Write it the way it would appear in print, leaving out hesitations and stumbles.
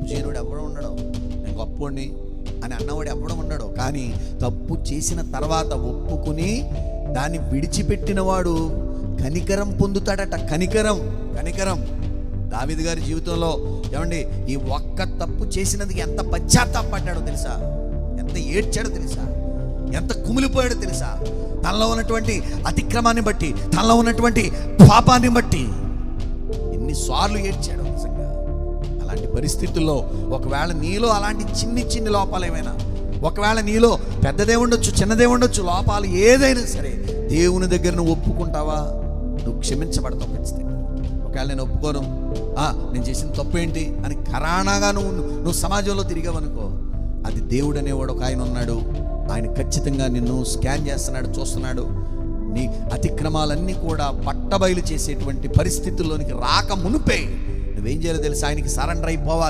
చేయనివాడు ఎవడో ఉండడు, నేను గొప్పోడిని అని అన్నవాడు ఎవడో ఉండడు. కానీ తప్పు చేసిన తర్వాత ఒప్పుకుని దాన్ని విడిచిపెట్టినవాడు కనికరం పొందుతాడట. కనికరం. దావీదు గారి జీవితంలో ఏమండి, ఈ ఒక్క తప్పు చేసినందుకు ఎంత పశ్చాత్తాపడ్డాడో తెలుసా, ఎంత ఏడ్చాడో తెలుసా, ఎంత కుమిలిపోయాడో తెలుసా. తనలో ఉన్నటువంటి అతిక్రమాన్ని బట్టి, తనలో ఉన్నటువంటి పాపాన్ని బట్టి ఎన్నిసార్లు ఏడ్చాడో నిజంగా. అలాంటి పరిస్థితుల్లో ఒకవేళ నీలో అలాంటి చిన్ని లోపాలు ఏమైనా, ఒకవేళ నీలో పెద్దదే ఉండొచ్చు, చిన్నదే ఉండొచ్చు, లోపాలు ఏదైనా సరే దేవుని దగ్గర నువ్వు ఒప్పుకుంటావా, నువ్వు క్షమించబడతావు ఖచ్చితంగా. ఒకవేళ నేను ఒప్పుకోను, నేను చేసిన తప్పు ఏంటి అని కరాణాగా నువ్వు సమాజంలో తిరిగావనుకో, అది దేవుడు అనేవాడు ఒక ఆయన ఉన్నాడు. ఆయన ఖచ్చితంగా నిన్ను స్కాన్ చేస్తున్నాడు, చూస్తున్నాడు. నీ అతిక్రమాలన్నీ కూడా పట్టబయలు చేసేటువంటి పరిస్థితుల్లోనికి రాక మునిపే నువ్వేం చేయాలో తెలుసు, ఆయనకి సరెండర్ అయిపోవాలి.